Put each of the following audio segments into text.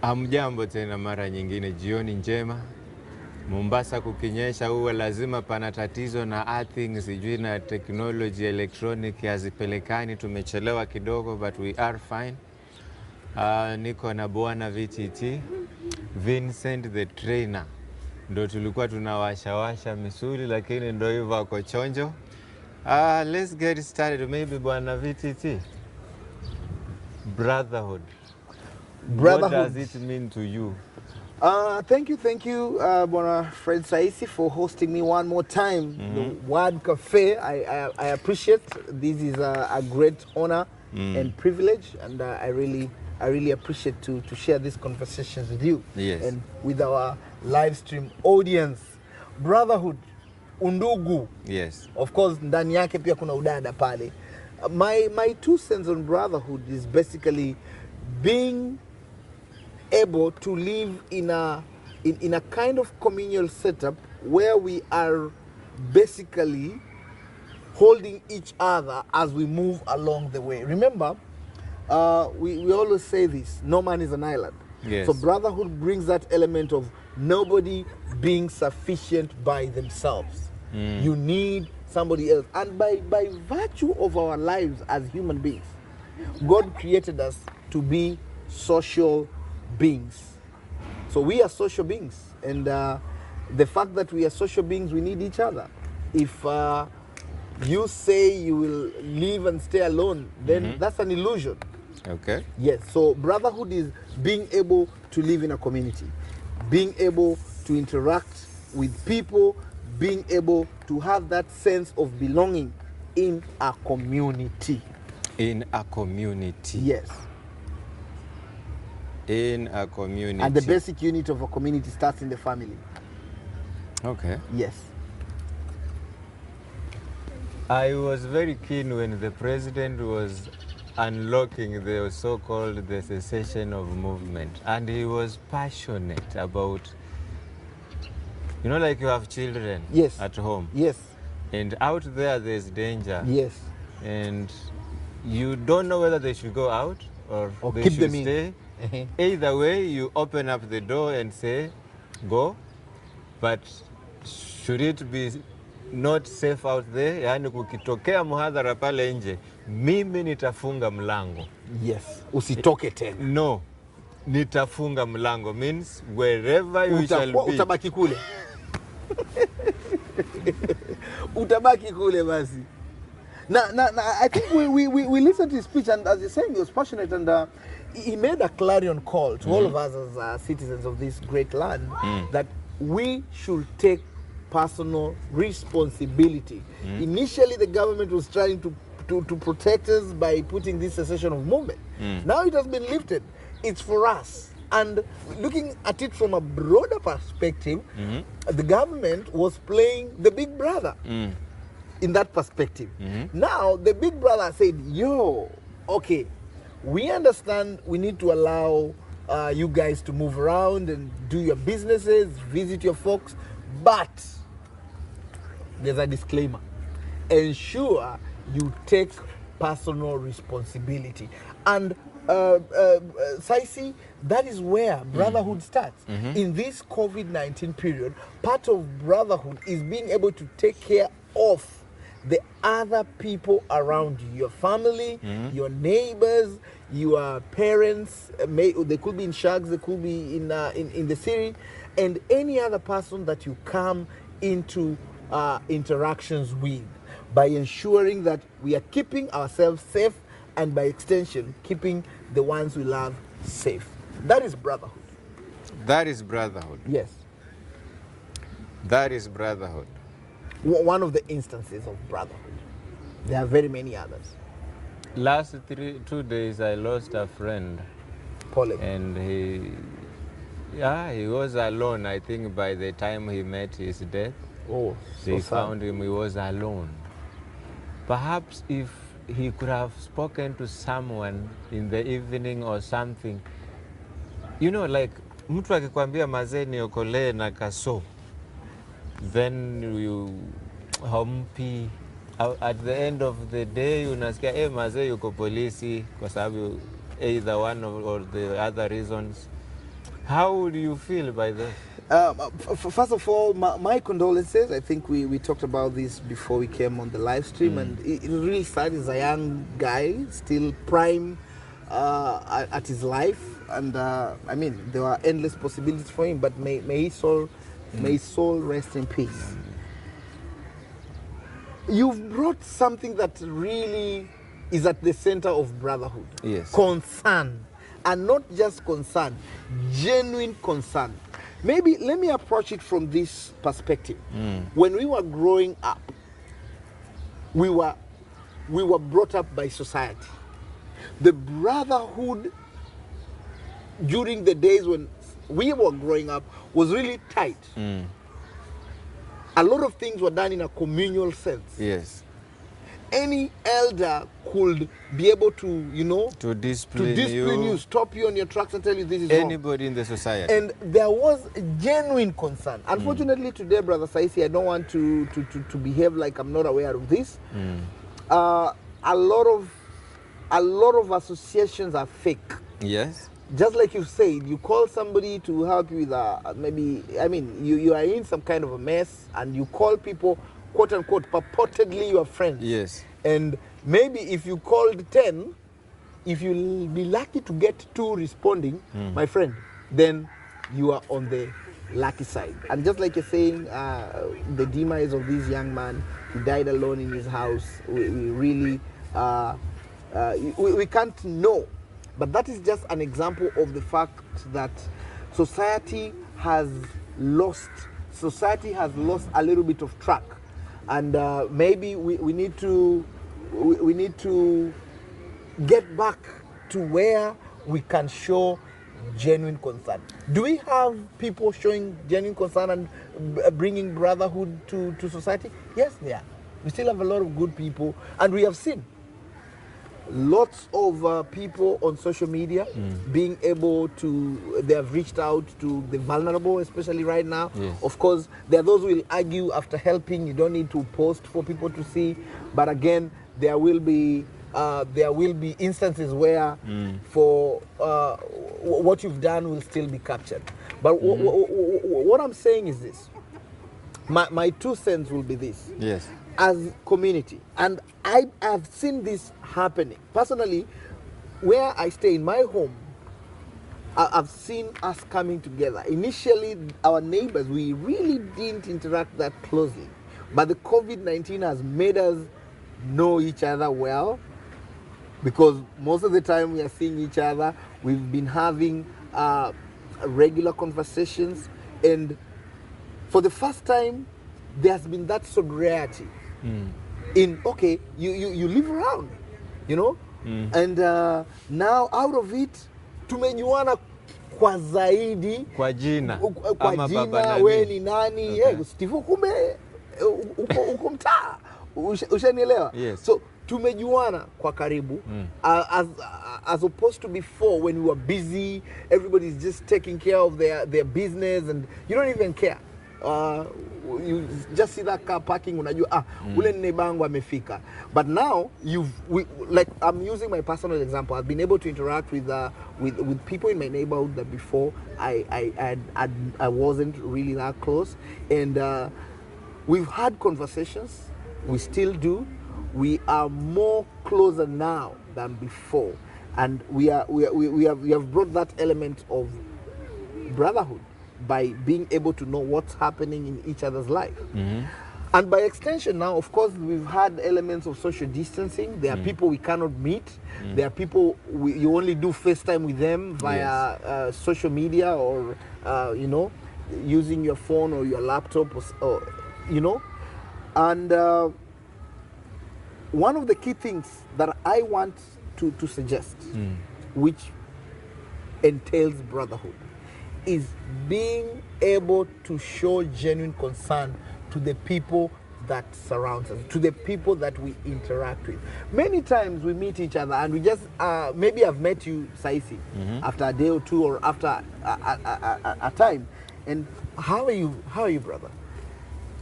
Hamjambo tena mara nyingine, jioni njema. Mombasa kukinyesha huwa lazima pana tatizo na earthing, sijui na technology electronic hazipelekani, tumechelewa kidogo but we are fine. Niko na bwana VTT, Vincent the trainer. Ndo tulikuwa tunawashawasha misuli lakini ndo hivyo ako chonjo. Let's get started. Maybe bwana VTT. Brotherhood. What does it mean to you? Thank you, Bwana Fred Saisi, for hosting me one more time. The Word Cafe, I appreciate. This is a great honor and privilege, and I really appreciate to share these conversations with you and with our live stream audience. Brotherhood, undugu. Yes. Of course, ndani yake pia kuna udada pale. My 2 cents on brotherhood is basically being able to live in a kind of communal setup where we are basically holding each other as we move along the way. Remember, we always say this: no man is an island. Yes. So brotherhood brings that element of nobody being sufficient by themselves. You need somebody else, and by virtue of our lives as human beings, God created us to be social beings. So we are social beings, and the fact that we are social beings, we need each other. If you say you will live and stay alone, then that's an illusion. Okay. Yes, so brotherhood is being able to live in a community, being able to interact with people, being able to have that sense of belonging in a community. In a community. Yes. In a community. And the basic unit of a community starts in the family. Okay. Yes. I was very keen when the president was unlocking the so-called the cessation of movement, and he was passionate about, you know, like you have children at home. Yes. And out there's danger. Yes. And you don't know whether they should go out or they keep should them stay. In. Either way, you open up the door and say, go. But should it be not safe out there? Yani kukitokea muhadhara pale nje, mimi nitafunga mlango. Yes. Usitoke tena. No. Nitafunga mlango means wherever you shall be. Utabaki kule. Utabaki kule basi. Now, I think we listened to his speech, and as you're saying, he was passionate, and he made a clarion call to all of us as citizens of this great land that we should take personal responsibility. Initially, the government was trying to protect us by putting this cessation of movement. Now it has been lifted. It's for us. And looking at it from a broader perspective, the government was playing the big brother in that perspective. Now, the big brother said, yo, okay, we understand we need to allow you guys to move around and do your businesses, visit your folks, but there's a disclaimer. Ensure you take personal responsibility. And Saisi, that is where brotherhood starts. In this COVID-19 period, part of brotherhood is being able to take care of the other people around you, your family, your neighbors, your parents. They could be in Shags, they could be in the city, and any other person that you come into interactions with, by ensuring that we are keeping ourselves safe, and by extension, keeping the ones we love safe. That is brotherhood. That is brotherhood. Yes. That is brotherhood. One of the instances of brotherhood. There are very many others. Last 2 days, I lost a friend. Paulie. And he was alone. I think by the time he met his death, they found him, he was alone. Perhaps if he could have spoken to someone in the evening or something, you know, like mtu akikwambia mazee niokolee na kaso, then you humpi, at the end of the day unasikia mazee yuko polisi kwa sababu either one or the other reasons. How would you feel by that? First of all, my condolences. I think we talked about this before we came on the live stream, and it really sad. He's a young guy, still prime at his life, and I mean there are endless possibilities for him. But may his soul rest in peace. You've brought something that really is at the center of brotherhood. Yes. Concern, and not just concern, genuine concern. Maybe let me approach it from this perspective. When we were growing up, we were brought up by society. The brotherhood during the days when we were growing up was really tight. A lot of things were done in a communal sense. Yes. Any elder could be able to, To discipline you, stop you on your tracks and tell you this is wrong. Anybody in the society. And there was genuine concern. Unfortunately, today, Brother Saisi, I don't want to behave like I'm not aware of this. A lot of associations are fake. Yes. Just like you said, you call somebody to help you with you are in some kind of a mess, and you call people, quote unquote, purportedly your friends. Yes. And maybe if you called 10, if you'll be lucky to get 2 responding, my friend, then you are on the lucky side. And just like you're saying, the demise of this young man, he died alone in his house. We really, we can't know. But that is just an example of the fact that society has lost a little bit of track. And maybe we need to get back to where we can show genuine concern. Do we have people showing genuine concern and bringing brotherhood to society? Yes, they are. We still have a lot of good people, and we have seen lots of people on social media being able to, they have reached out to the vulnerable, especially right now. Yes. Of course, there are those who will argue after helping, you don't need to post for people to see. But again, there will be instances where for what you've done will still be captured. But what I'm saying is this. My 2 cents will be this. Yes. As community, and I have seen this happening personally where I stay in my home. I've seen us coming together. Initially, our neighbors, we really didn't interact that closely, but the COVID-19 has made us know each other well, because most of the time we are seeing each other. We've been having regular conversations, and for the first time there's been that sobriety in, okay, you live around, and now out of it tumejuana kwa zaidi, Kwa jina. kwa Ama jina, baba nani. we ni nani, Okay. Steve, kumbe uko mtaa, ushanielewa? Yes. So tumejuana kwa karibu, as opposed to before when we were busy, everybody's just taking care of their business and you don't even care. You just see that car parking, unajua ule neighbangu amefika. But now like I'm using my personal example. I've been able to interact with people in my neighborhood that before I wasn't really that close, and we've had conversations. We still do. We are more closer now than before, and we have brought that element of brotherhood by being able to know what's happening in each other's life. And by extension now, of course, we've had elements of social distancing. There are people we cannot meet. There are people you only do FaceTime with them via social media, or using your phone or your laptop, or and one of the key things that I want to suggest, which entails brotherhood, is being able to show genuine concern to the people that surrounds us, to the people that we interact with. Many times we meet each other and we just, maybe I've met you, Saisi, after a day or two, or after a time, and how are you, brother?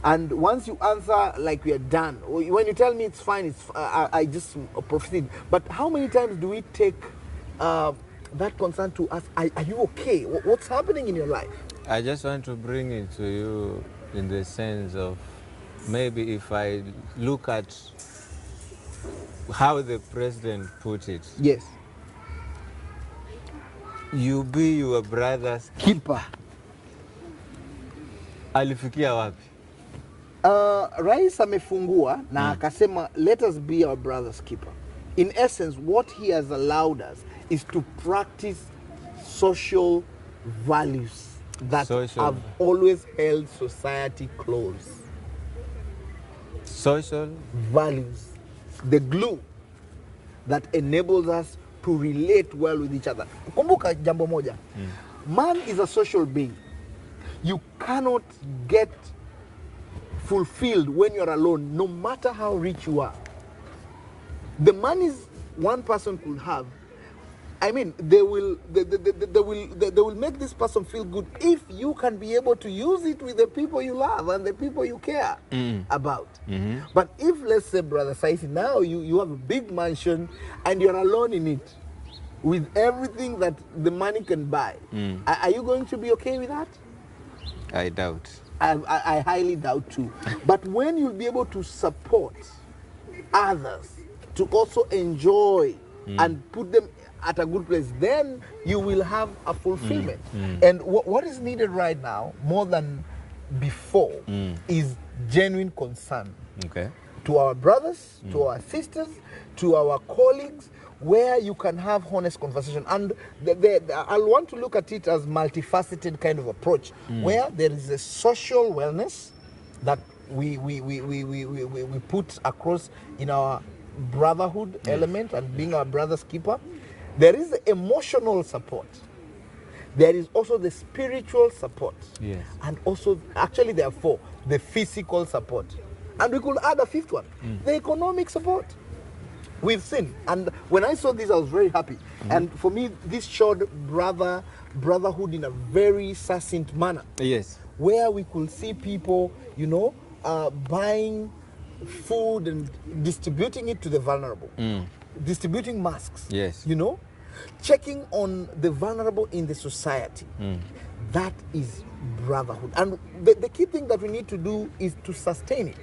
And once you answer like we are done, when you tell me it's fine, I just proceed. But how many times do we take that concern to ask, are you okay? What's happening in your life? I just want to bring it to you in the sense of maybe if I look at how the president put it, Yes. you be your brother's Keeper. alifikia wapi? Rais amefungua na akasema let us be our brother's keeper. In essence, what he has allowed us is to practice social values that have always held society close. Social values, the glue that enables us to relate well with each other. Kumbuka jambo moja. Man is a social being. You cannot get fulfilled when you're alone, no matter how rich you are. The monies one person could have, I mean, they will make this person feel good if you can be able to use it with the people you love and the people you care about. But if, let's say, Brother Saisi, now you have a big mansion and you're alone in it with everything that the money can buy, are you going to be okay with that? I doubt. I highly doubt too. But when you'll be able to support others to also enjoy and put them at a good place, then you will have a fulfillment. And what is needed right now, more than before, is genuine concern. Okay. To our brothers, to our sisters, to our colleagues, where you can have honest conversation. And I'll want to look at it as multifaceted kind of approach, where there is a social wellness that we put across in our brotherhood element and being our brother's keeper. There is the emotional support. There is also the spiritual support. Yes. And also, actually there are four, the physical support. And we could add a fifth one, the economic support. We've seen, and when I saw this, I was very happy. And for me, this showed brotherhood in a very succinct manner. Yes. Where we could see people, buying food and distributing it to the vulnerable. Distributing masks. Yes. Checking on the vulnerable in the society. That is brotherhood. And the key thing that we need to do is to sustain it.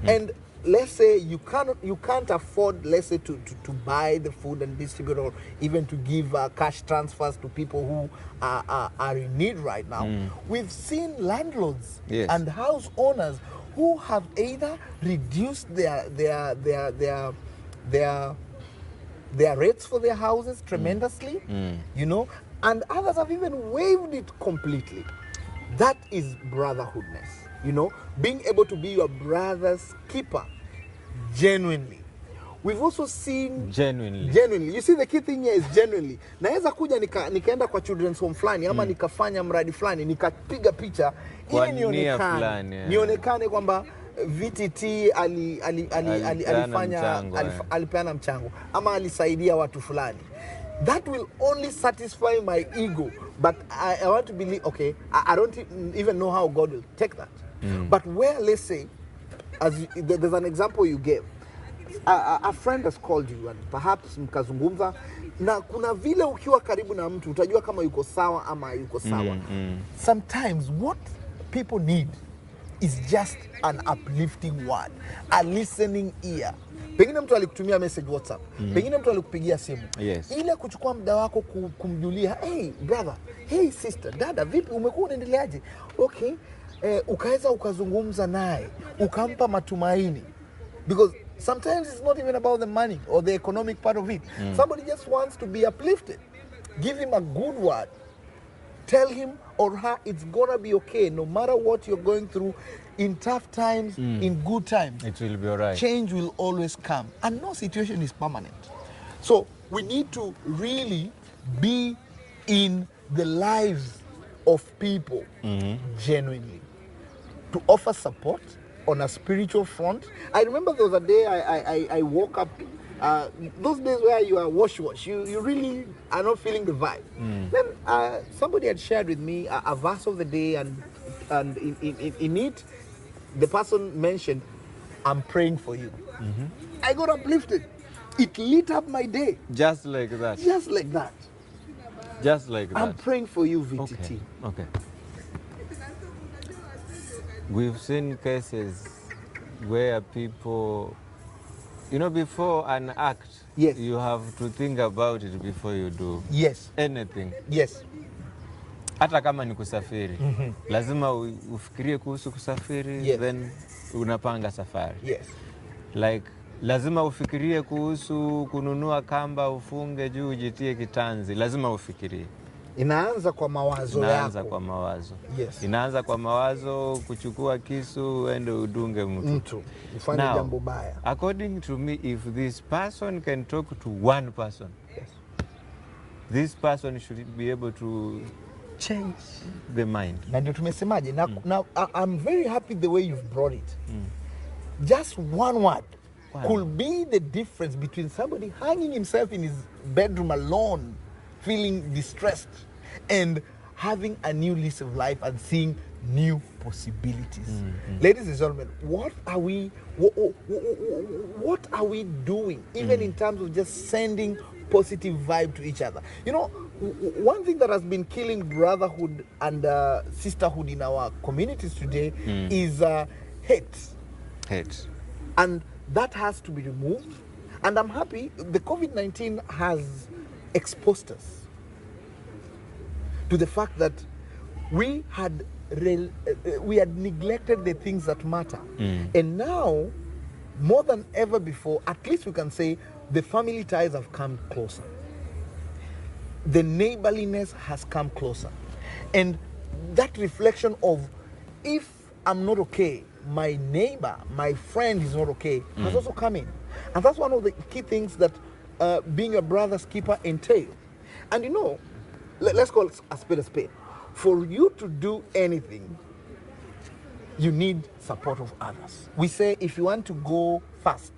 And let's say you can't afford, let's say, to buy the food and distribute, or even to give cash transfers to people who are in need right now. We've seen landlords and house owners who have either reduced their rates for their houses tremendously, and others have even waived it completely. That is brotherhoodness, being able to be your brother's keeper, genuinely. We've also seen genuinely. You see, the key thing here is genuinely. Naweza kuja nikaenda kwa children's home fulani ama nikafanya mradi fulani, nikapiga picha ili nionekane kwamba VTT alipeana mchango ama alisaidia watu fulani. That will only satisfy my ego, but I want to believe, okay, I don't even know how God will take that. But where, let's say, there's an example you gave, a friend has called you and perhaps mkazungumza, na kuna vile ukiwa karibu na mtu utajua kama yuko sawa ama yuko sawa. Sometimes what people need is just an uplifting word, a listening ear. Pengine mtu alikutumia message WhatsApp, pengine mtu alikupigia simu. Ile kuchukua muda wako kumjulia, hey brother, hey sister, dada, vipi, umekuwa unaendeleaje? Okay, ukaweza ukazungumza naye, ukampa matumaini. Because sometimes it's not even about the money or the economic part of it. Somebody just wants to be uplifted. Give him a good word. Tell him or her it's gonna be okay, no matter what you're going through, in tough times, in good times. It will be all right. Change will always come, and no situation is permanent. So we need to really be in the lives of people genuinely, to offer support on a spiritual front. I remember there was a day I woke up, those days where you are wash, you really are not feeling the vibe. Then somebody had shared with me a verse of the day, and in it, the person mentioned, I'm praying for you. I got uplifted. It lit up my day. Just like that. Just like that. Just like that. I'm praying for you, VTT. Okay. Okay. We've seen cases where people, before an act, Yes. you have to think about it before you do Yes. anything. Yes. Hata kama ni kusafiri, lazima ufikirie kuhusu kusafiri, Yes. then unapanga safari. Yes. Like lazima ufikirie kuhusu kununua kamba ufunge juu ujitie kitanzi, lazima ufikirie. Inaanza kwa mawazo yako. Inaanza kwa mawazo. Yes. Inaanza kwa mawazo, kuchukua kisu uende udunge mtu. Ufanye jambo baya. According to me, if this person can talk to one person, Yes. this person should be able to change the mind. Na ndio tumesemaje, now I'm very happy the way you've brought it. Just one word could be the difference between somebody hanging himself in his bedroom alone, feeling distressed, and having a new lease of life and seeing new possibilities. Ladies and gentlemen, what are we doing, even in terms of just sending positive vibe to each other? One thing that has been killing brotherhood and sisterhood in our communities today is hate. Hate. And that has to be removed. And I'm happy the COVID-19 has exposed us to the fact that we had neglected the things that matter. And now, more than ever before, at least we can say the family ties have come closer. The neighborliness has come closer. And that reflection of, if I'm not okay, my neighbor, my friend is not okay, has also come in. And that's one of the key things that being a brother's keeper entails. And let's call it a spade a spade. For you to do anything, you need support of others. We say if you want to go fast,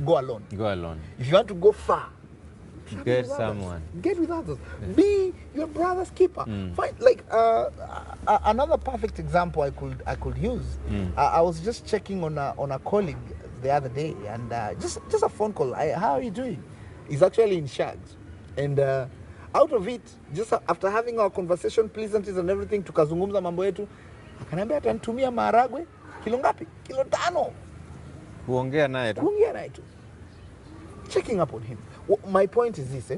go alone. Go alone. If you want to go far, Get someone. Get with others. Be your brother's keeper. Find, like another perfect example I could use. I was just checking on a colleague the other day, and just a phone call. How are you doing? He's actually in Shags, and out of it, just after having our conversation, pleasantries and everything, tukazungumza mambo yetu, akaniambia atanitumia maharagwe kilo ngapi? Kilo 5. Kuongea naye tu. Checking up on him. My point is this,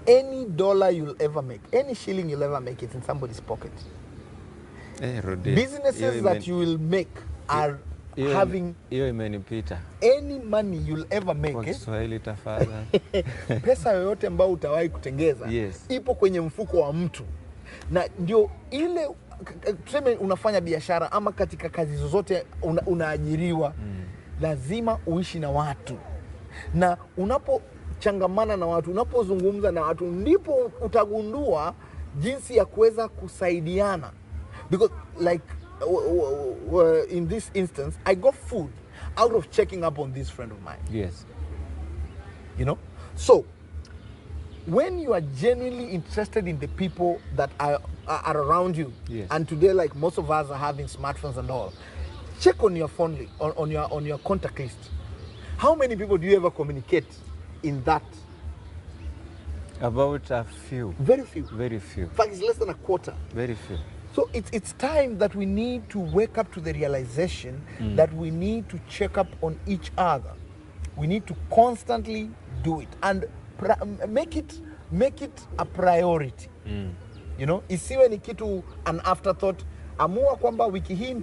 any dollar you'll ever make, any shilling you'll ever make, it's in somebody's pocket. Businesses that you will make are having any money you'll ever make. Pesa yoyote ambayo utawahi kutengeza ipo kwenye mfuko wa mtu. Na ndio ile tuseme unafanya biashara ama katika kazi zozote unaajiriwa, lazima uishi na watu. Na unapochangamana na watu, unapozungumza na watu, ndipo utagundua jinsi ya kuweza kusaidiana. Because like in this instance, I got food out of checking up on this friend of mine. Yes. So when you are genuinely interested in the people that are around you, and today, like most of us are having smartphones and all, check on your phone, on your contact list. How many people do you ever communicate in that? About a few. Very few. Very few. In fact, it's less than a quarter. Very few. So it's time that we need to wake up to the realization that we need to check up on each other. We need to constantly do it and make it a priority. Isiwe ni kitu an afterthought. Amua kwamba wiki hii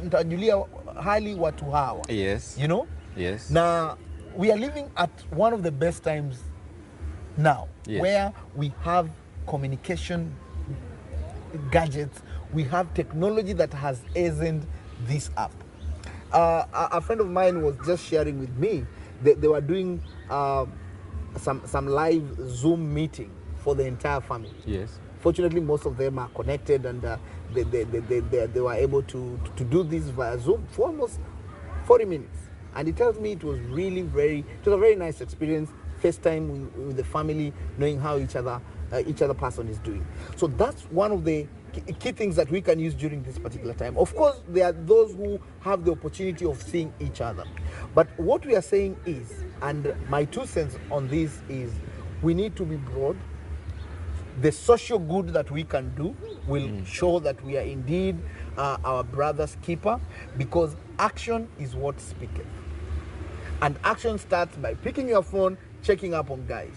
nitajulia hali watu hawa. Yes. Yes. Now, we are living at one of the best times now, where we have communication gadgets, we have technology that has hastened this up. A friend of mine was just sharing with me, they were doing some live Zoom meeting for the entire family. Yes. Fortunately, most of them are connected, and they were able to do this via Zoom for almost 40 minutes. And he tells me it was a very nice experience, first time with the family, knowing how each other person is doing. So that's one of the key things that we can use during this particular time. Of course, there are those who have the opportunity of seeing each other. But what we are saying is, and my 2 cents on this is, We need to be broad. The social good that we can do will show that we are indeed our brother's keeper, because action is what speaketh. And action starts by picking your phone, checking up on guys,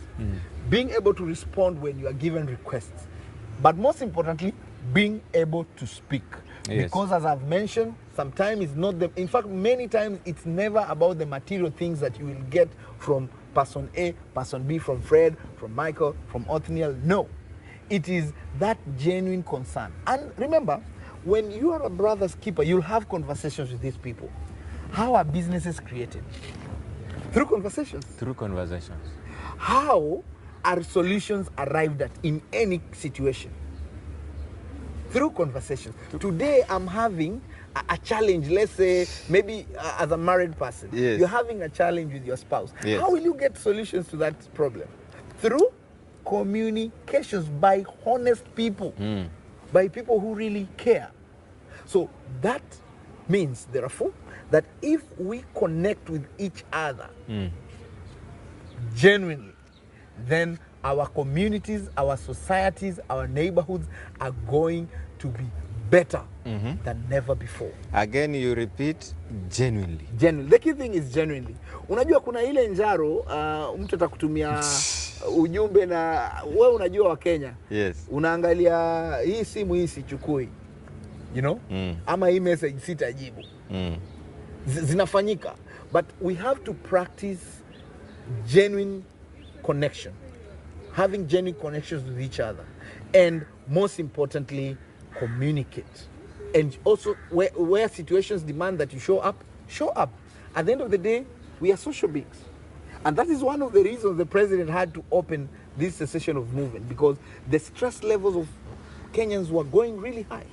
being able to respond when you are given requests, but most importantly, being able to speak. Yes. Because as I've mentioned, sometimes it's not the, in fact, many times it's never about the material things that you will get from person A, person B, from Fred, from Michael, from Othniel. No, it is that genuine concern. And remember, when you are a brother's keeper, you'll have conversations with these people. How are businesses created? Through conversations. Through conversations. How are solutions arrived at in any situation? Through conversations. Today, I'm having a challenge. Let's say, maybe as a married person, Yes. you're having a challenge with your spouse. Yes. How will you get solutions to that problem? Through communications, by honest people, by people who really care. So that means, therefore, that if we connect with each other genuinely, then our communities, our societies, our neighborhoods are going to be better than never before. Again, you repeat, genuinely. Genuinely. The key thing is genuinely. Unajua kuna ile njaro mtu atakutumia ujumbe na wewe unajua wa Kenya. Yes. Unaangalia hii simu hii sichukui. You know? Ama hii message sitajibu. Zinafanyika. But we have to practice genuine connection. Having genuine connections with each other. And most importantly, communicate. And also, where situations demand that you show up, show up. At the end of the day, we are social beings. And that is one of the reasons the president had to open this cessation of movement, because the stress levels of Kenyans were going really high.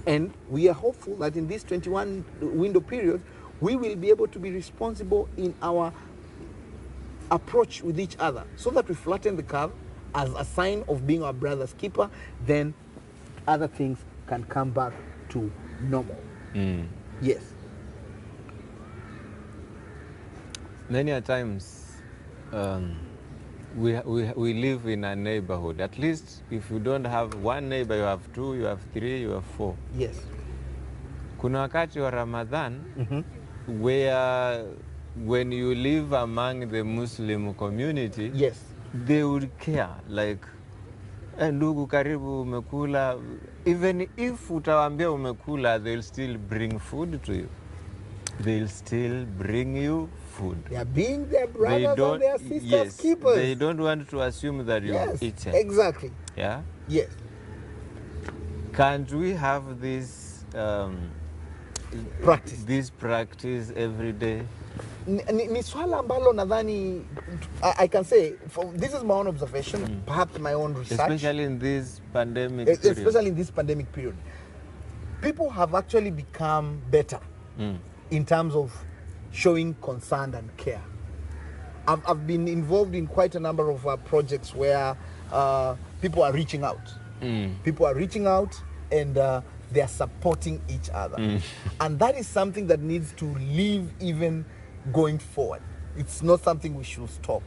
And we are hopeful that in this 21 window period, we will be able to be responsible in our approach with each other, so that we flatten the curve as a sign of being our brother's keeper. Then other things can come back to normal. Yes. Many a times, we live in a neighborhood. At least if you don't have one neighbor, you have two, you have three, you have four. Yes. Kuna wakati wa Ramadhan, where when you live among the Muslim community, Yes. they would care, like, ndugu karibu umekula. Even if utawaambia umekula, they'll still bring food to you. They'll still bring you food. They are being their brothers and their sisters keepers. They don't want to assume that you've Yes, eaten. exactly. Yeah? Yes. Can't we have this Practice. practice every day? Ni swala ambalo nadhani I can say, this is my own observation, perhaps my own research. Especially in this pandemic period. Especially in this pandemic period. People have actually become better in terms of showing concern and care. I've been involved in quite a number of projects where people are reaching out. People are reaching out and they are supporting each other. And that is something that needs to live even going forward. It's not something we should stop.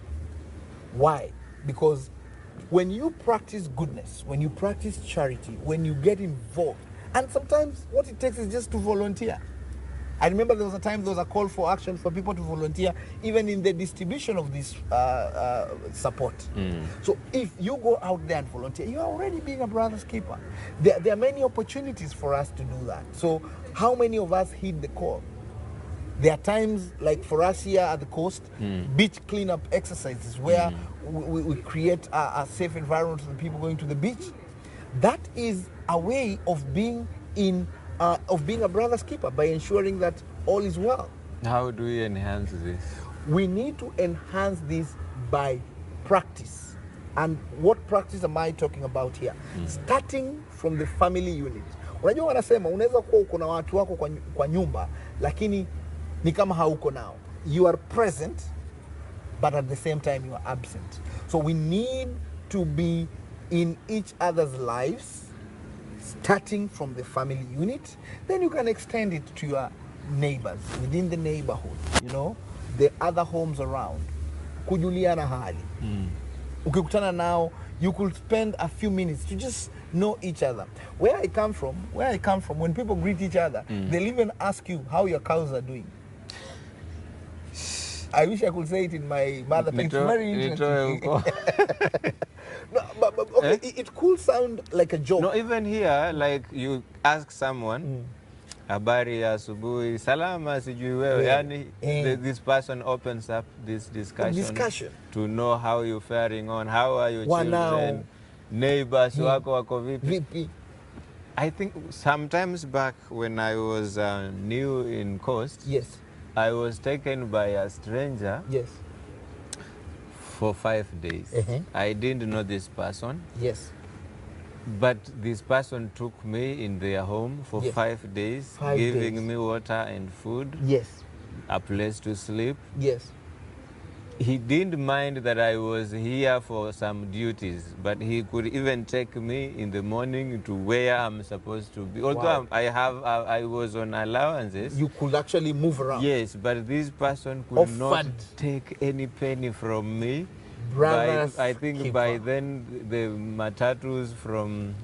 Why? Because when you practice goodness, when you practice charity, when you get involved, and sometimes what it takes is just to volunteer. I remember there was a time there was a call for action for people to volunteer, even in the distribution of this support. So if you go out there and volunteer, you are already being a brother's keeper. There are many opportunities for us to do that. So how many of us heed the call? There are times, like for us here at the coast, beach cleanup exercises where we create a safe environment for the people going to the beach. That is a way of being a brother's keeper, by ensuring that all is well. How do we enhance this? We need to enhance this by practice. And what practice am I talking about here? Starting from the family unit. Unajua wanasema unaweza kuwa uko na watu wako kwa nyumba, lakini ni kama hauko nao. You are present, but at the same time you are absent. So we need to be in each other's lives, starting from the family unit. Then you can extend it to your neighbors within the neighborhood, you know, the other homes around. kujuliana hali. Ukikutana nao, you could spend a few minutes to just know each other. Where I come from, when people greet each other, they'll even ask you how your cows are doing. I wish I could say it in my mother tongue. It's very interesting. No, but okay, it could sound like a joke. No, even here, like you ask someone, habari ya asubuhi, salama sijui wewe, yani this person opens up this discussion to know how you're faring on, how are your children, neighbors wako vipi. I think sometimes back when I was new in Coast, I was taken by a stranger for 5 days. I didn't know this person. But this person took me in their home for 5 days, giving me water and food, a place to sleep. He didn't mind that I was here for some duties, but he could even take me in the morning to where I'm supposed to be. Although I was on allowances. You could actually move around. Yes, but this person could not take any penny from me. I think by then the matatus from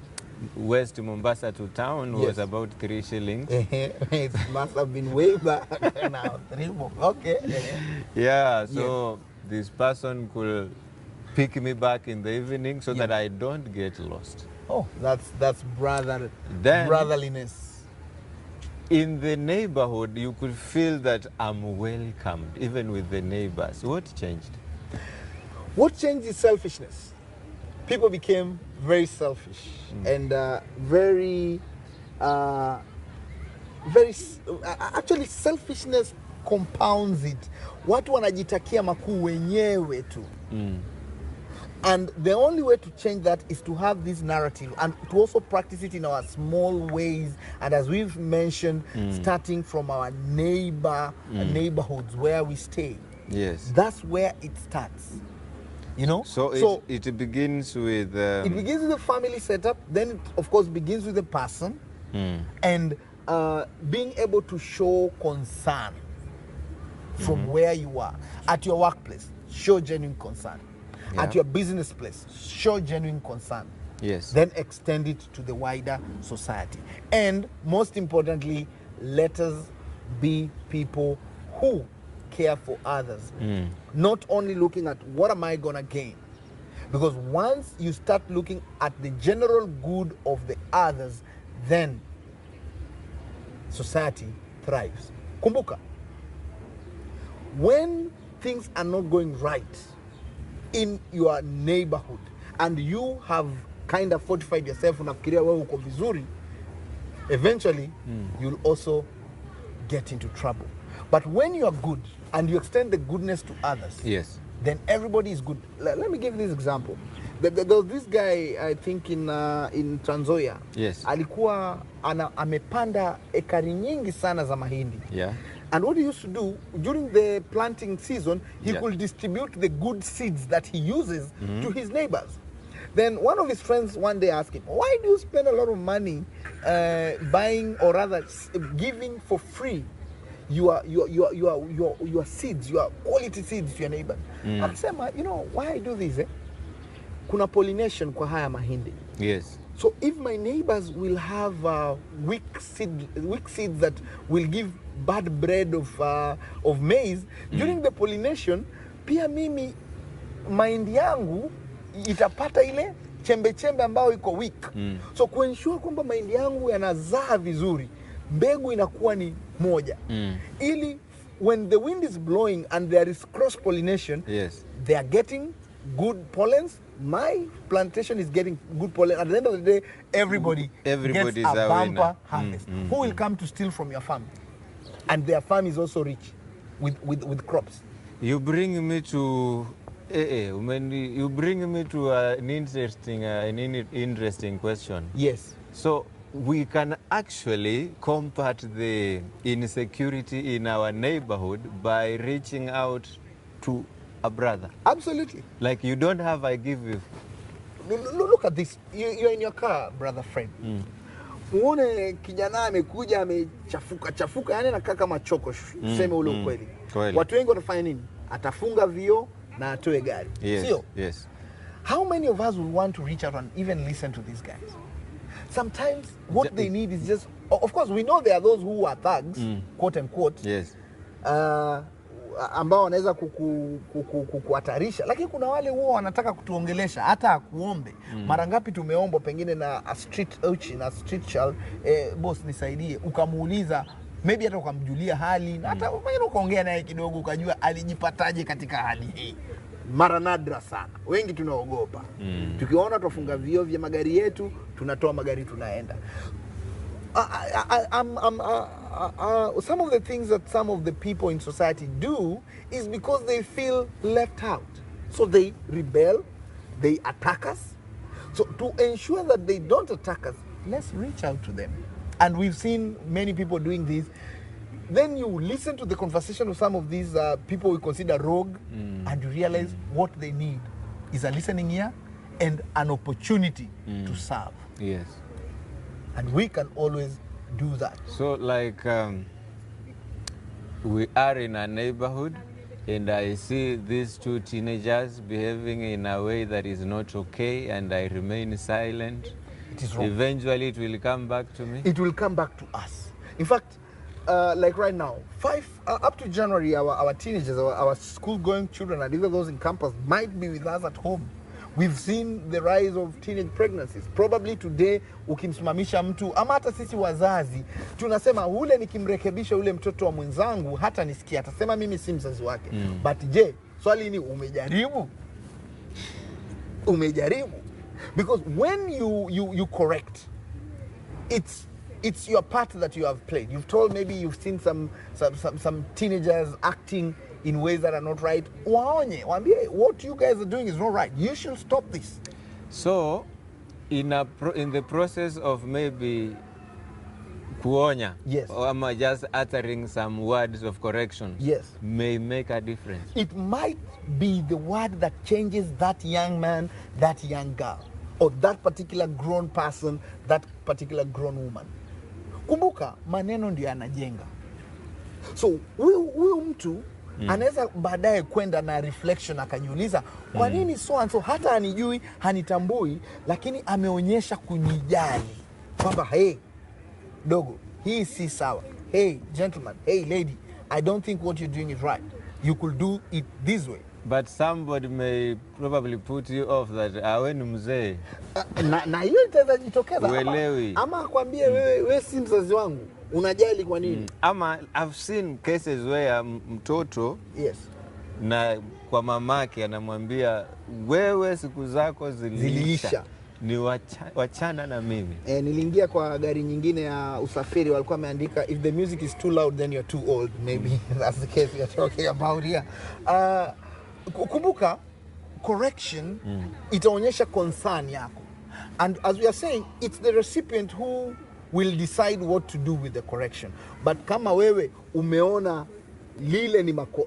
West Mombasa to town was about 3 shillings. It must have been way back now. 3 more. Okay. Yeah, so this person could pick me back in the evening so that I don't get lost. Oh, that's brotherliness. In the neighborhood, you could feel that I'm welcomed, even with the neighbors. What changed? What changed is selfishness. People became very selfish and actually selfishness compounds it. Watu wanajitakia makuu wenyewe tu. And the only way to change that is to have this narrative and to also practice it in our small ways. And as we've mentioned, starting from our neighborhoods where we stay. Yes. That's where it starts. You know? So it begins with... it begins with the family setup. Then it, of course, begins with the person. And being able to show concern from where you are. At your workplace, show genuine concern. At your business place, show genuine concern. Yes. Then extend it to the wider society. And most importantly, let us be people who care for others. Not only looking at what am I gonna gain. Because once you start looking at the general good of the others, then society thrives. Kumbuka, when things are not going right in your neighborhood and you have kind of fortified yourself, unafikiria wewe uko vizuri, eventually you'll also get into trouble. But when you are good and you extend the goodness to others, then everybody is good. Let me give this example. There was this guy, I think in Trans Nzoia. Alikuwa amepanda ekari nyingi sana za mahindi. And what he used to do during the planting season, he could distribute the good seeds that he uses to his neighbors. Then one of his friends one day asked him, why do you spend a lot of money buying, or rather giving for free your seeds, your quality seeds to your neighbors? Akasema, you know why I do this? Kuna pollination kwa haya mahindi. So if my neighbors will have weak seeds that will give bad bread of maize, during the pollination, pia mimi mahindi yangu itapata ile chembe ambayo iko weak. So kuensure kwamba mahindi yangu yanazaa vizuri, mbegu inakuwa ni moja. Ili when the wind is blowing and there is cross pollination, they are getting good pollens. My plantation is getting good pollen. At the end of the day, everybody gets a bumper harvest. Who will come to steal from your farm? And their farm is also rich with crops. You bring me to an interesting question. So we can actually combat the insecurity in our neighborhood by reaching out to a brother. Absolutely. Like you don't have, I give you. Look at this. You're in your car, brother friend. Muone kijana amekuja amechafuka, yani anakaa kama choko, tuseme ule ukweli. Watu wengi wanafanya nini? Atafunga vioo, na atoe gari. Yes, Sio? yes. How many of us will want to reach out and even listen to these guys? Sometimes what they need is just, of course we know there are those who are thugs, quote unquote. Yes. Ambao wanaweza kukuhatarisha, lakini kuna wale huwa wanataka kutuongelesha hata akuombe. Mara ngapi tumeombwa pengine na a street urchin, a street child, boss nisaidie, ukamuuliza, maybe hata ukamjulia hali na hata ukaongea naye kidogo ukajua alijipataje katika hali hii. Mara nadra sana, wengi tunaogopa. Tukiona tufunga vioo vya magari yetu, tunatoa magari tunaenda. Some of the things that some of the people in society do is because they feel left out. So they rebel, they attack us. So to ensure that they don't attack us, let's reach out to them. And we've seen many people doing this. Then you listen to the conversation of some of these people we consider rogue, and you realize what they need is a listening ear and an opportunity to serve. Yes. And we can always do that. So like we are in a neighborhood and I see these two teenagers behaving in a way that is not okay and I remain silent. It is wrong. Eventually it will come back to me. It will come back to us. In fact, like right now, up to January, our teenagers, our school-going children, and even those in campus might be with us at home. We've seen the rise of teenage pregnancies. Probably today, ukimsimamisha mtu, ama hata sisi wazazi, tunasema ule nikimrekebisha ule mtoto wa mwenzangu, hata nisikia, atasema mimi si mzazi wake. But je, swali ni umejaribu? Umejaribu? Because when you correct, it's your part that you have played. You've told, maybe you've seen some teenagers acting in ways that are not right. Waonye, waambie, what you guys are doing is not right. You should stop this. So, in the process of maybe kuonya, yes, or am I just uttering some words of correction, yes, may make a difference. It might be the word that changes that young man, that young girl, or that particular grown person, that particular grown woman. Kumbuka, maneno ndio yanajenga. So, huyu mtu anaweza baadaye kwenda na reflection akajiuliza, kwa nini so and so hata hanijui, hanitambui, lakini ameonyesha kunijali. Kwamba, hey, dogo, hii si sawa. Hey, gentleman, hey, lady, I don't think what you're doing is right. You could do it this way. But somebody may probably put you off that awe ni mzee. Na hiyo itaweza jitokeza. Uelewi. Ama akwambie wewe si mzazi wangu. Unajali kwa nini? Ama I've seen cases where mtoto, yes, na kwa mamake anamwambia wewe siku zako ziliisha. Ni wachana na mimi. Niliingia kwa gari nyingine ya usafiri, walikuwa wameandika, if the music is too loud then you're too old. Maybe that's the case we are talking about here. Kumbuka, correction itaonyesha concern yako. And as we are saying, it's the recipient who will decide what to do with the correction. But kama wewe umeona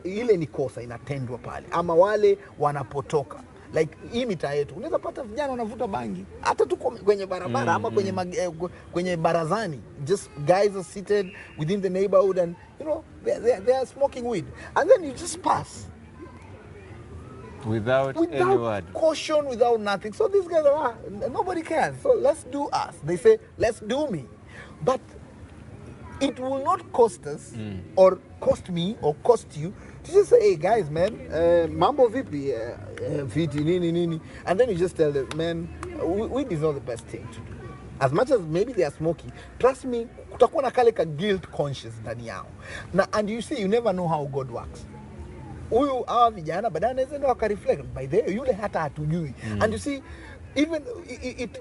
ile ni kosa inatendwa pale, ama wale wanapotoka, like hii mitaa yetu, unaweza pata vijana wanavuta bangi hata tu kwenye barabara, ama kwenye barazani. Just guys are seated within the neighborhood and you know they are smoking weed, and then you just pass without any word, caution, without nothing. So these guys are, nobody cares. So let's do us. They say, let's do me. But it will not cost us or cost me or cost you to just say, hey guys, man, mambo vipi, viti nini. And then you just tell them, man, weed is not the best thing to do. As much as maybe they are smoking, trust me, kutakuwa na kale ka guilt conscious ndani yao. And you see, you never know how God works. Huyu hawa vijana baadaye anaweza ndo akareflect, by the way yule hata hatujui. And you see, even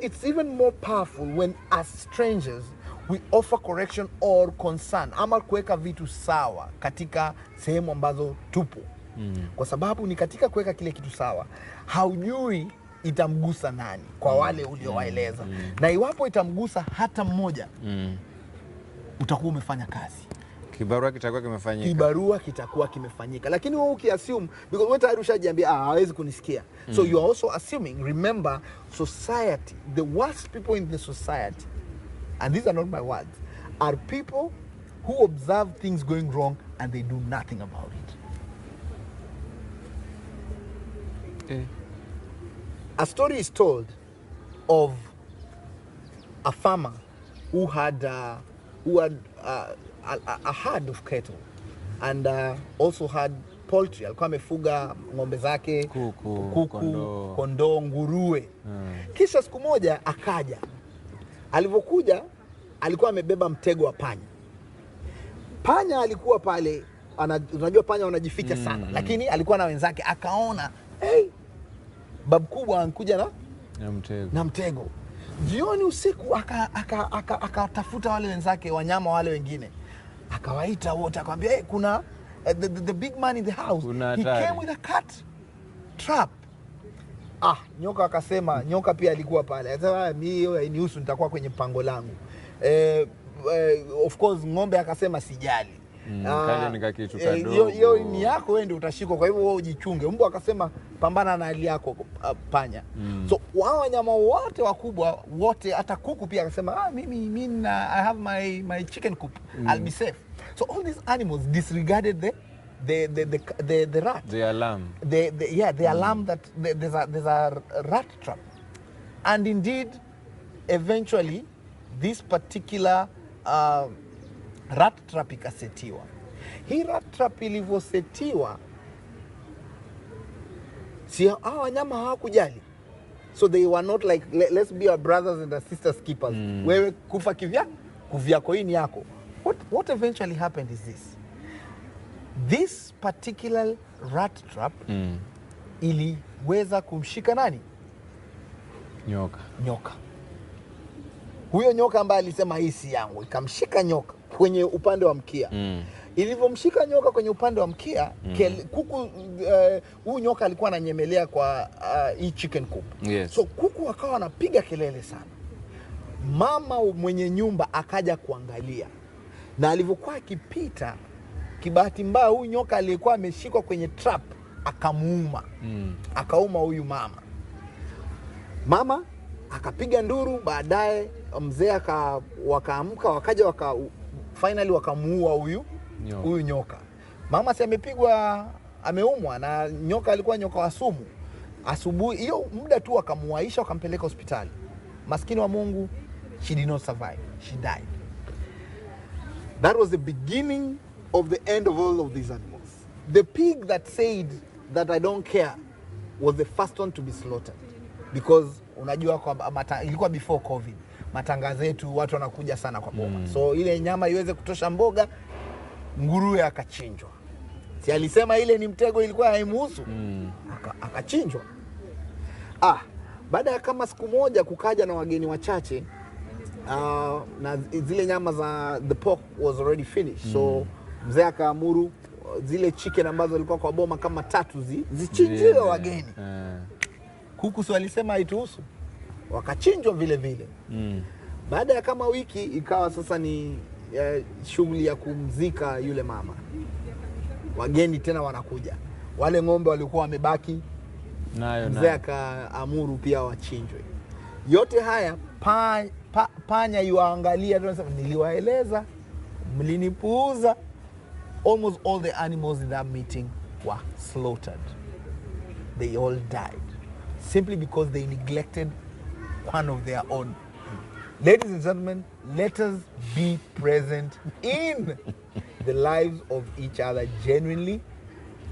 it's even more powerful when as strangers we offer correction or concern, ama kuweka vitu sawa katika sehemu ambazo tupo. Kwa sababu ni katika kuweka kile kitu sawa, haujui itamgusa nani kwa wale uliowaeleza. Na iwapo itamgusa hata mmoja, utakuwa umefanya kazi. Kibarua kitakuwa kimefanyika. Kibarua kitakuwa kimefanyika. Lakini wewe ukiassume, because wewe tayari ushajiambia hawezi kunisikia. So you are also assuming. Remember, society, the worst people in the society, and these are not my words, are people who observe things going wrong and they do nothing about it. A story is told of a farmer who had a herd of cattle and also had poultry. Alikuwa amefuga ng'ombe zake, kuku, kondoo, nguruwe. Kisha siku moja akaja. Alivyokuja alikuwa amebeba mtego wa panya. Panya alikuwa pale, unajua panya wanajificha sana, lakini alikuwa na wenzake. Akaona babu kubwa anakuja na mtego. Jioni usiku akatafuta wale wenzake, wanyama wale wengine. Akawaita wote, akamwambia kuna the big man in the house. He came with a cat trap. Nyoka akasema, nyoka pia alikuwa pale. Akasema mimi hiyo hainihusu, nitakuwa kwenye pango langu. Of course ng'ombe akasema sijali. Kaja nikakitu kadogo. Hiyo ni yako, wewe ndio utashikwa, kwa hivyo wewe ujichunge. Mbwa akasema pambana na hali yako, panya. So wao wanyama wote wakubwa wote, hata kuku pia akasema mimi I have my chicken coop. I'll be safe. So all these animals disregarded the rat. The alarm. The alarm that there's a rat trap. And indeed, eventually, this particular rat trap ikasetiwa. Hii rat trap ilivyosetiwa, si hao wanyama hawakujali. So they were not like, let's be our brothers and our sisters keepers. Wewe kufa kuvyako, hii ni yako. What eventually happened is this particular rat trap iliweza kumshika nani? Nyoka. Huyo nyoka ambaye alisema hii si yangu, ikamshika nyoka kwenye upande wa mkia. Ilivyomshika nyoka kwenye upande wa mkia, kuku, huyu nyoka alikuwa ananyemelea kwa hii chicken coop. Yes. So kuku akawa anapiga kelele sana. Mama mwenye nyumba akaja kuangalia. Na alivyokuwa akipita, kibahati mbaya huyu nyoka aliyekuwa ameshikwa kwenye trap akamuuma. Akauma huyu mama akapiga nduru. Baadaye mzee wakaamka, wakaja finally wakamuua huyu nyoka. Mama si amepigwa, ameumwa na nyoka, alikuwa nyoka wa sumu. Asubuhi hiyo muda tu wakamuaisha, wakampeleka hospitali. Maskini wa Mungu, she did not survive. She died. That was the beginning of the end of all of these animals. The pig that said that I don't care was the first one to be slaughtered. Because unajua ilikuwa before COVID. Matangazo yetu watu wanakuja sana kwa boma. So ile nyama iweze kutosha mboga, nguruwe akachinjwa. Si alisema ile ni mtego, ilikuwa haimuhusu. Akachinjwa. Baada ya kama siku moja kukaja na wageni wachache, na zile nyama za the pork was already finished. So mzee akaamuru zile chicken ambazo zilikuwa kwa boma kama 3 zichinjiwe wageni. Kuku si walisema haituhusu, wakachinjwa vile. Baada ya kama wiki ikawa sasa ni shughuli ya kumzika yule mama. Wageni tena wanakuja. Wale ng'ombe walikuwa wamebaki, mzee akaamuru pia wachinjwe. Yote haya panya yuangalia, tunasema niliwaeleza, mlinipuuza. Almost all the animals in that meeting were slaughtered. They all died simply because they neglected one of their own. Ladies and gentlemen, let us be present in the lives of each other genuinely.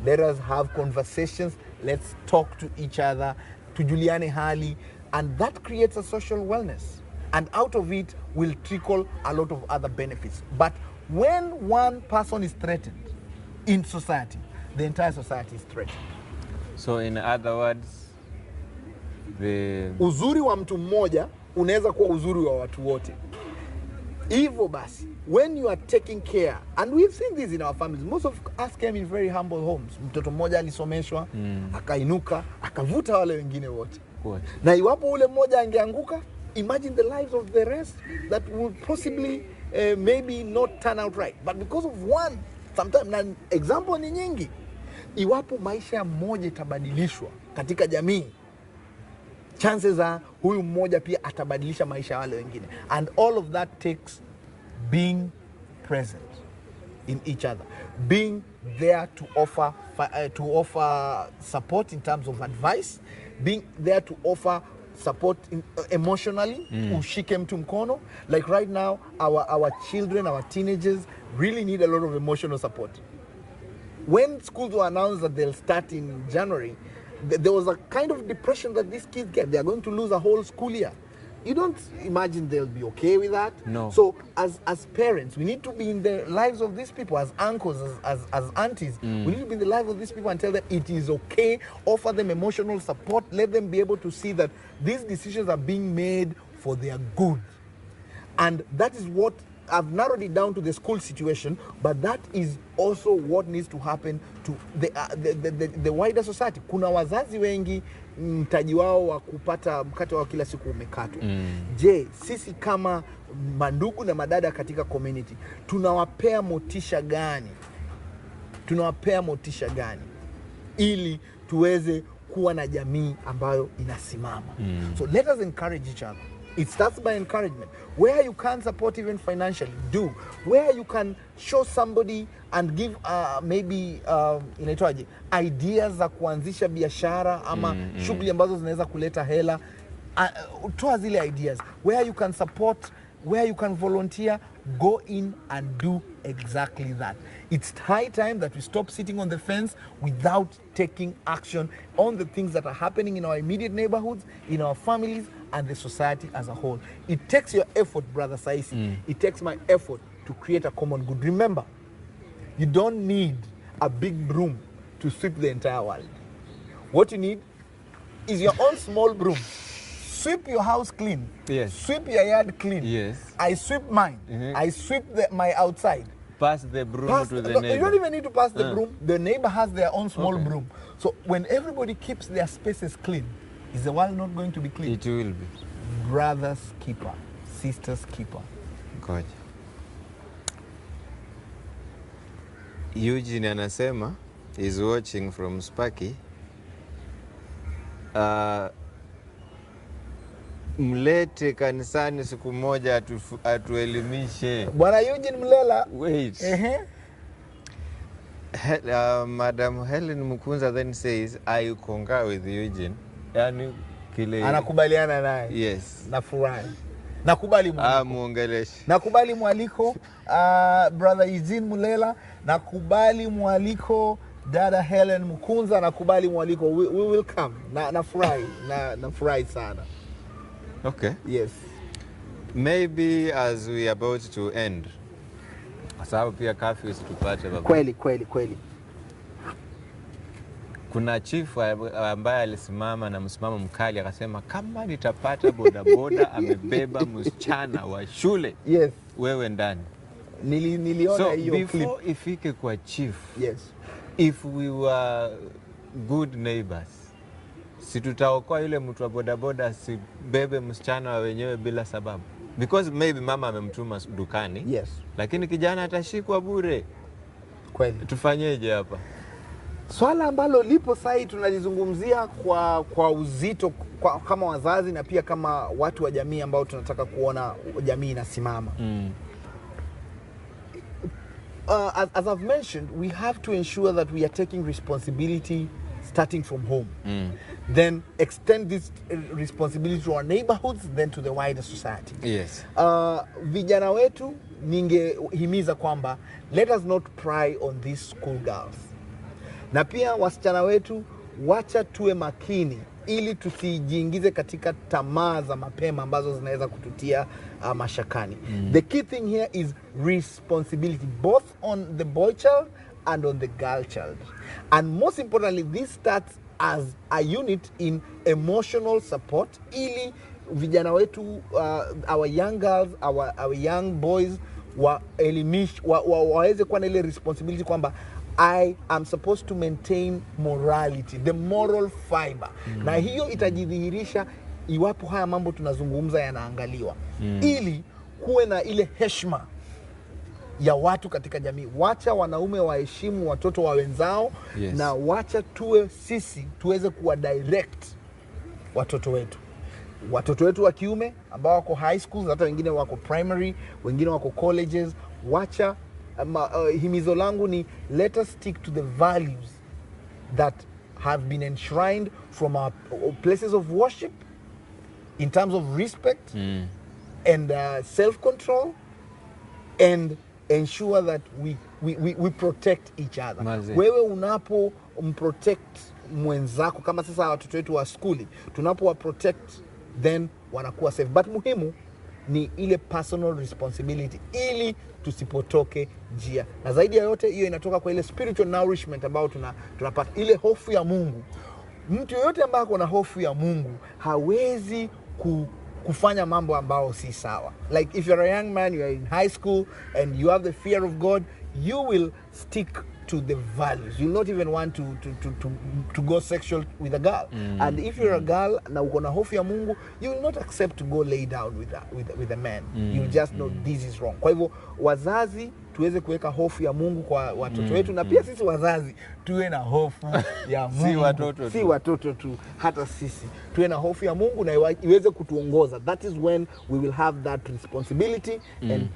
Let us have conversations. Let's talk to each other, tujuliane hali, and that creates a social wellness. And out of it will trickle a lot of other benefits. But when one person is threatened in society, the entire society is threatened. So in other words, uzuri wa mtu mmoja unaweza kuwa uzuri wa watu wote. Hivyo basi, when you are taking care, and we've seen this in our families, most of us came in very humble homes. Mtoto mmoja alisomeshwa, akainuka, akavuta wale wengine wote. Na iwapo ule mmoja angeanguka, imagine the lives of the rest that would possibly maybe not turn out right. But because of one, sometimes, na example ni nyingi, iwapo maisha mmoja itabadilishwa katika jamii, chances are huyu mmoja pia atabadilisha maisha ya wale wengine. And all of that takes being present in each other, being there to offer to offer support in terms of advice, being there to offer support emotionally, ushike mtu mkono. Like right now, our children, our teenagers really need a lot of emotional support. When schools were announced that they'll start in January, there was a kind of depression that these kids get. They are going to lose a whole school year. You don't imagine they'll be okay with that? No. So as parents, we need to be in the lives of these people, as uncles, as aunties. We need to be in the lives of these people and tell them it is okay, offer them emotional support, let them be able to see that these decisions are being made for their good. And that is what I've narrowed it down to the school situation, but that is also what needs to happen to the wider society. Kuna wazazi wengi mtaji wao wa kupata mkate wa kila siku umekatwa. Je, sisi kama mandugu na madada katika community tunawapea motisha gani? Tunawapea motisha gani ili tuweze kuwa na jamii ambayo inasimama? So let us encourage each other. It starts by encouragement. Where you can support even financially, do. Where you can show somebody and give maybe inaitwaje, ideas za kuanzisha biashara ama shughuli ambazo zinaweza kuleta hela, toa zile ideas. Where you can support, where you can volunteer, go in and do exactly that. It's high time that we stop sitting on the fence without taking action on the things that are happening in our immediate neighborhoods, in our families, and the society as a whole. It takes your effort, Brother Saisi. It takes my effort to create a common good. Remember, you don't need a big broom to sweep the entire world. What you need is your own small broom. Sweep your house clean. Yes. Sweep your yard clean. Yes. I sweep mine. I sweep my outside. Pass the broom to the neighbor. You don't even need to pass the broom. The neighbor has their own small broom. So when everybody keeps their spaces clean, is the world not going to be clean? It will be. Brothers keeper, sisters keeper. Ngoja. Eugene anasema is watching from Sparky. Mlete kanisani siku moja atuelimishe. Bwana Eugene Mlela. Wait. Madam Helen Mukunza then says, I concur with Eugene. Yani kile anakubaliana naye. Yes. Nafurahi. Nakubali mwaliko. Muongeleshe. Nakubali mwaliko Brother Eugene Mulela. Nakubali mwaliko Dada Helen Mukunza. Nakubali mwaliko. We will come. Nafurahi. Nafurahi sana. Okay. Yes. Maybe as we are about to end, sababu pia curfew tupate baba. Kweli. Kuna chief ambaye alisimama na msimamo mkali akasema kama nitapata bodaboda amebeba msichana wa shule, yes, wewe ndani. Niliona hiyo clip. So before ifike kwa chief, yes, if we were good neighbors, si tutaokoa yule mtu wa bodaboda asibebe msichana wa wenyewe bila sababu? Because maybe mama amemtuma dukani. Yes. Lakini kijana atashikwa bure. Kweli. Tufanyeje hapa? Swala ambalo lipo sasa tunalizungumzia kwa uzito kama wazazi na pia kama watu wa jamii ambao tunataka kuona jamii inasimama. As I've mentioned, we have to ensure that we are taking responsibility starting from home. Then extend this responsibility to our neighborhoods, then to the wider society. Yes. Vijana wetu ningehimiza kwamba let us not pry on these school girls. Na pia wasichana wetu wacha tuwe makini ili tusijiingize katika tamaa za mapema ambazo zinaweza kututia mashakani. The key thing here is responsibility both on the boy child and on the girl child. And most importantly, this starts as a unit in emotional support ili vijana wetu, our young girls, our young boys waweze kuwa na ile responsibility kwamba I am supposed to maintain morality, the moral fiber. Na hiyo itajidhihirisha iwapo haya mambo tunazungumza yanaangaliwa. Ili kuwe na ile heshima ya watu katika jamii. Wacha wanaume waheshimu watoto wa wenzao. Yes. Na wacha sisi tuweze kuwa direct watoto wetu. Watoto wetu wa kiume ambao wako high schools, hata wengine wako primary, wengine wako colleges, wacha himizo langu ni let us stick to the values that have been enshrined from our places of worship in terms of respect and self-control, and ensure that we protect each other. Mazi. Wewe unapo mprotect mwenzako, kama sasa watoto wetu wa skuli tunapo wa protect, then wanakuwa safe. But muhimu ni ile personal responsibility ili tusipotoke njia, na zaidi ya yote hiyo inatoka kwa ile spiritual nourishment ambayo tunapata, ile hofu ya Mungu. Mtu yoyote ambaye ako na hofu ya Mungu hawezi kufanya mambo ambao si sawa. Like if you're a young man, you're in high school and you have the fear of God, you will stick to the values. You'll not even want to go sexual with a girl. And if you're a girl na uko na hofu ya Mungu, you will not accept to go lay down with a man. You'll just know this is wrong. Kwa hivyo wazazi tuweze kuweka hofu ya Mungu kwa watoto wetu, na pia sisi wazazi tuwe na hofu ya Mungu. Si watoto tu, hata sisi tuwe na hofu ya Mungu na iweze kutuongoza. That is when we will have that responsibility and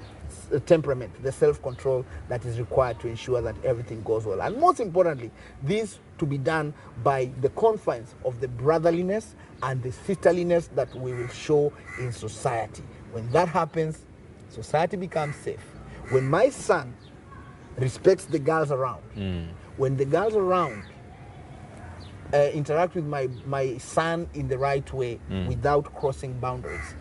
temperament, the self-control that is required to ensure that everything goes well. And most importantly, this to be done by the confines of the brotherliness and the sisterliness that we will show in society. When that happens, society becomes safe. When my son respects the girls around, when the girls around interact with my son in the right way without crossing boundaries,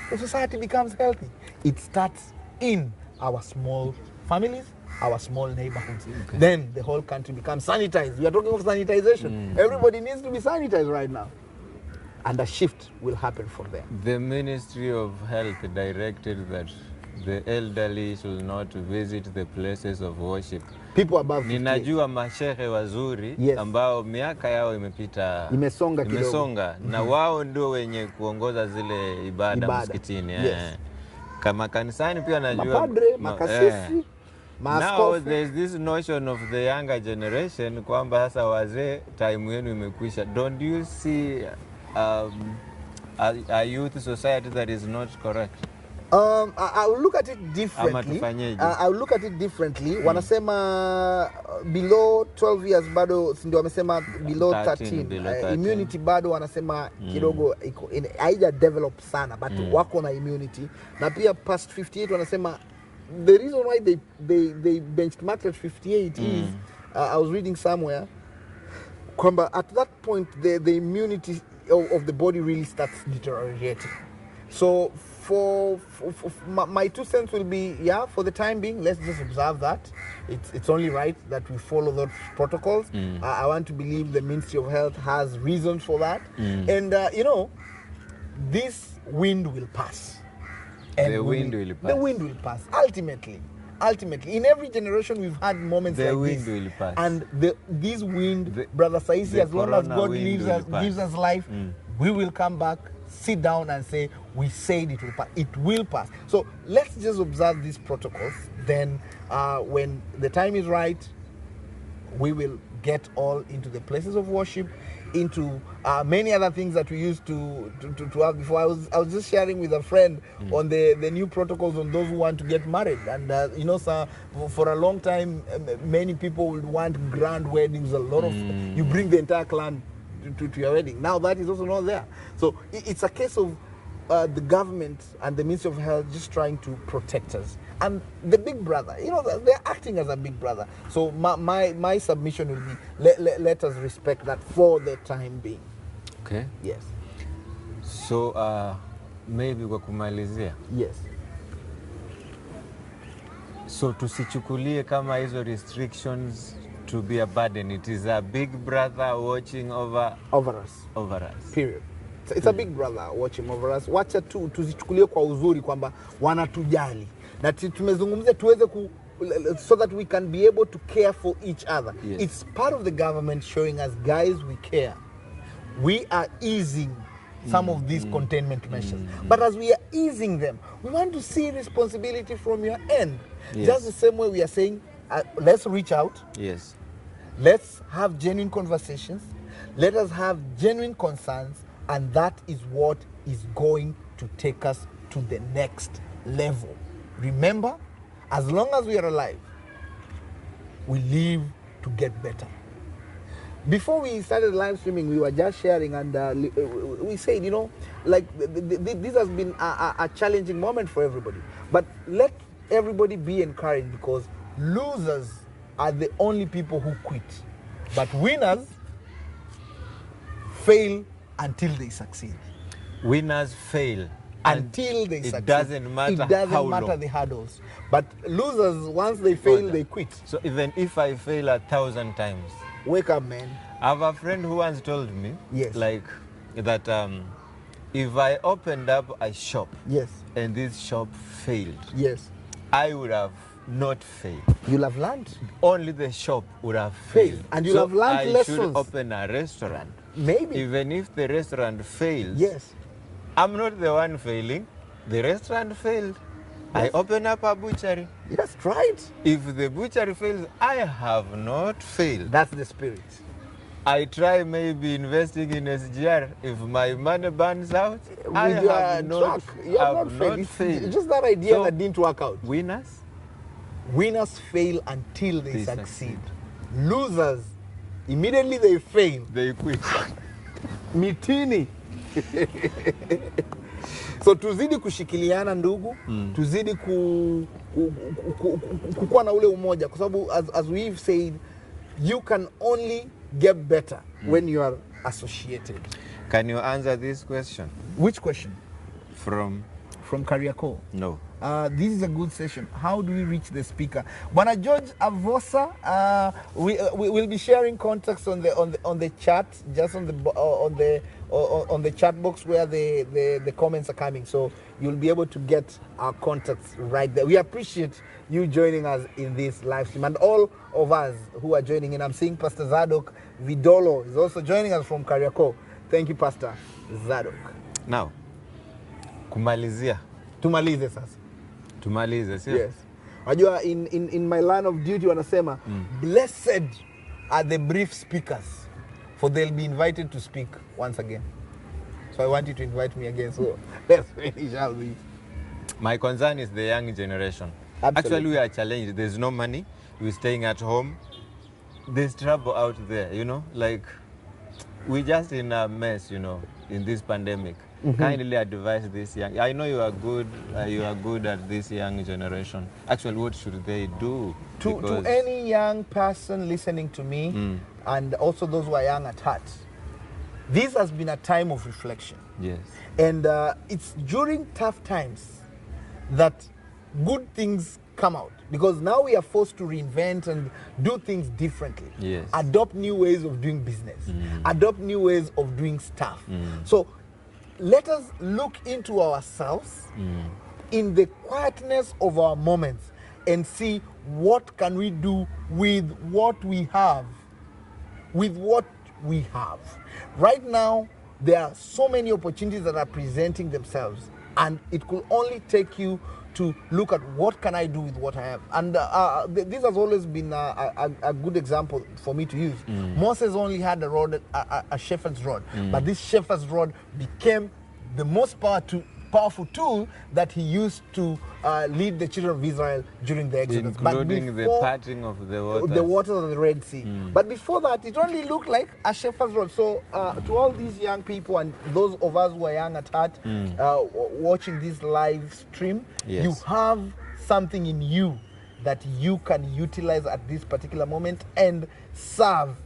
the society becomes healthy. It starts in our small families, our small neighborhoods. Okay. Then the whole country becomes sanitized. We are talking of sanitization. Everybody needs to be sanitized right now. And a shift will happen from there. The Ministry of Health directed that the elderly should not visit the places of worship. People above 50. Ninajua mashehe wazuri ambao miaka yao imesonga na wao ndio wenye kuongoza zile ibada msikitini. Kama kanisani pia najua mapadre, makasisi, now there's this notion of the younger generation kwamba sasa wazee time yenu imekwisha. Don't you see a youth society that is not correct? I will look at it differently. I will look at it differently. Wanasema below 12 years bado, ndio wamesema below 13. Immunity bado wanasema kidogo iko haija develop sana, but wako na immunity. Na pia past 58 wanasema the reason why they benchmarked at 58 is I was reading somewhere kwamba at that point the immunity of the body really starts deteriorating. So for my 2 cents will be, for the time being, let's just observe that. It's only right that we follow those protocols. I want to believe the Ministry of Health has reasons for that. And, this wind will pass. And the wind will pass. Ultimately, in every generation we've had moments like this. The wind will pass. And this wind, Brother Saisi, as long as God gives us life, we will come back, sit down and say, we said it will pass. It will pass. So let's just observe these protocols. Then when the time is right, we will get all into the places of worship, into many other things that we used to have before. I was just sharing with a friend on the new protocols on those who want to get married. And sir, for a long time, many people would want grand weddings. A lot of you bring the entire clan to your wedding. Now that is also not there. So it's a case of the government and the Ministry of Health just trying to protect us. And the big brother, they're acting as a big brother. So my submission will be, let us respect that for the time being. Okay. Yes. So maybe kwa kumalizia. Yes. So tusichukulie kama hizo restrictions to be a burden. It is a big brother watching over us. Period. It's a big brother watching over us. Wacha tuzichukulie kwa uzuri kwamba wanatujali. Na tumezungumzia tuweze so that we can be able to care for each other. Yes. It's part of the government showing us, guys, we care. We are easing some of these containment measures. But as we are easing them, we want to see responsibility from your end. Yes. Just the same way we are saying, let's reach out. Yes. Let's have genuine conversations. Let us have genuine concerns. And that is what is going to take us to the next level. Remember, as long as we are alive, we live to get better. Before we started live streaming, we were just sharing, and we said, like this has been a challenging moment for everybody. But let everybody be encouraged, because losers are the only people who quit, but winners fail until they succeed. Winners fail Until they succeed. It doesn't matter how long. the hurdles. But losers, once they fail, they quit. So even if I fail 1,000 times, Wake up, man. I have a friend who once told me, Yes. like that if I opened up a shop Yes. and this shop failed, Yes. I would have not failed. You'll have learned. Only the shop would have Failed. failed. And you'll have learned I lessons. should open a restaurant. Maybe. Even if the restaurant fails, Yes. I'm not the one failing. The restaurant failed. I open up a butchery. Yes, try it. If the butchery fails, I have not failed. That's the spirit. I try maybe investing in SGR. If my money burns out, I With your have not, truck, you have not failed. It's failed. just that idea So, that didn't work out. Winners, Winners fail until they They succeed. succeed. Losers, immediately they fail. they quit. Mitini. So tuzidi kushikiliana ndugu, tuzidi kukuwa na ule umoja, kwa sababu as we've said, you can only get better when you are associated. Can you answer this question? Which question? From Kariako. no. This is a good session. How do we reach the speaker? Bwana George Avosa, we will be sharing contacts on the chat, just on the chat box where the comments are coming. So you'll be able to get our contacts right there. We appreciate you joining us in this live stream, and all of us who are joining in. I'm seeing Pastor Zadok Vidolo is also joining us from Kariako. Thank you, Pastor Zadok. Now, kumalizia. Tumalize sasa. Tumalize, sio? Yes. Wajua in my line of duty wanasema blessed are the brief speakers, for they'll be invited to speak once again. So I want you to invite me again. So let's finish out this. My concern is the young generation. Absolutely. Actually, we are challenged. There's no money. We're staying at home. There's trouble out there, like we're just in a mess, in this pandemic. Kindly advise this young. I know you are good. You are good at this young generation. Actually, what should they do? To any young person listening to me, and also those who are young at heart, this has been a time of reflection. Yes. And it's during tough times that good things come out, because now we are forced to reinvent and do things differently. Yes. Adopt new ways of doing business. Adopt new ways of doing stuff. So let us look into ourselves in the quietness of our moments and see what can we do with what we have. With what we have. Right now, there are so many opportunities that are presenting themselves, and it could only take you to look at what can I do with what I have. And this has always been a good example for me to use. Moses only had a rod, a shepherd's rod, but this shepherd's rod became the most powerful tool that he used to lead the children of Israel during the Exodus. Including the parting of the waters. The waters of the Red Sea. But before that, it only looked like a shepherd's rod. So to all these young people and those of us who are young at heart, watching this live stream, Yes. you have something in you that you can utilize at this particular moment and serve.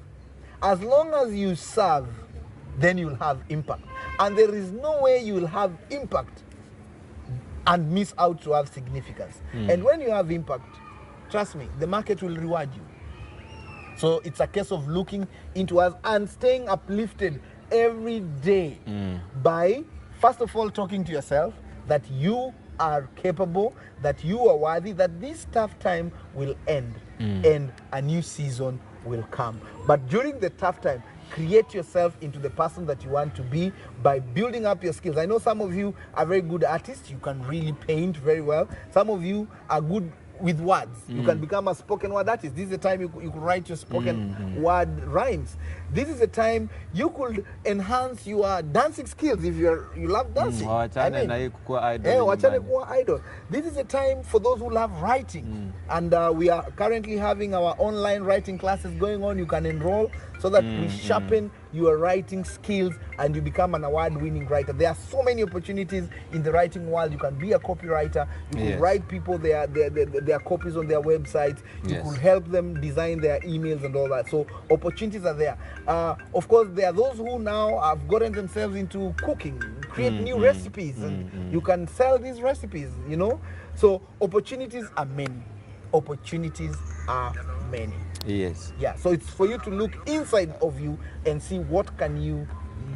As long as you serve, then you'll have impact. And there is no way you will have impact and miss out to have significance. And when you have impact, trust me, the market will reward you. So it's a case of looking into us and staying uplifted every day by, first of all, talking to yourself that you are capable, that you are worthy, that this tough time will end and a new season will come. But during the tough time, create yourself into the person that you want to be by building up your skills. I know some of you are very good artists. You can really paint very well. Some of you are good with words. You can become a spoken word artist. This is the time you could write your spoken word rhymes. This is the time you could enhance your dancing skills if you love dancing. Wachane na hii kukuwa idol. Wachane kuwa idol. This is the time for those who love writing. And we are currently having our online writing classes going on. You can enroll so that we sharpen your writing skills and you become an award-winning writer. There are so many opportunities in the writing world. You can be a copywriter. You can write people their copies on their websites. You could help them design their emails and all that. So opportunities are there. Of course, there are those who now have gotten themselves into cooking, create new recipes, and you can sell these recipes, you know. So opportunities are many. Opportunities are many. Yes. Yeah, so it's for you to look inside of you and see what can you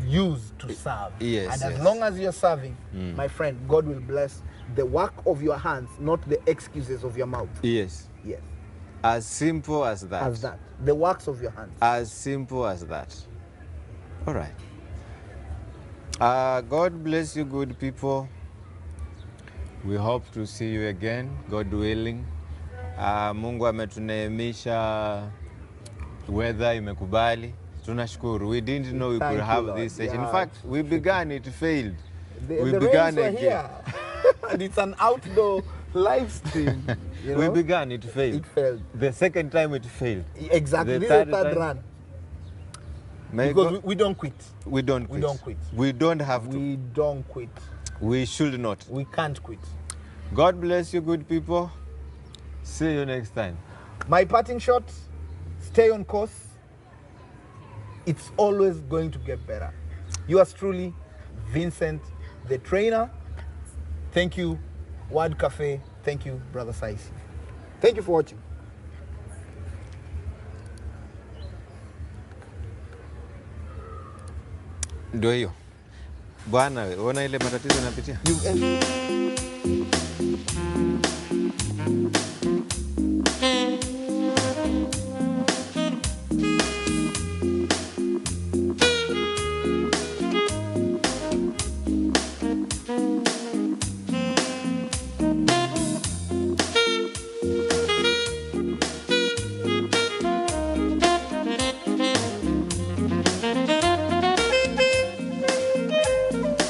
use to serve. Yes, and as long as you're serving, my friend, God will bless the work of your hands, not the excuses of your mouth. Yes. Yes. As simple as that. As that. The works of your hands. As simple as that. All right. God bless you, good people. We hope to see you again, God willing. Mungu ametuneemisha, weather imekubali. Tunashukuru. We didn't know we could have this session. In fact, we began, it failed. The began rains were here. And it's an outdoor live stream. You know? We began, it failed. It failed. The second time it failed. Exactly. The This is the third third time, run. Because we don't quit. We don't quit. We don't quit. We don't have to. We don't quit. We should not. We can't quit. God bless you, good people. See you next time. My parting shot, stay on course. It's always going to get better. Yours truly, Vincent, the trainer. Thank you, Word Cafe. Thank you, Brother Saisi. Thank you for watching. Ndio hiyo. Bwana, ona ile matatizo napitia.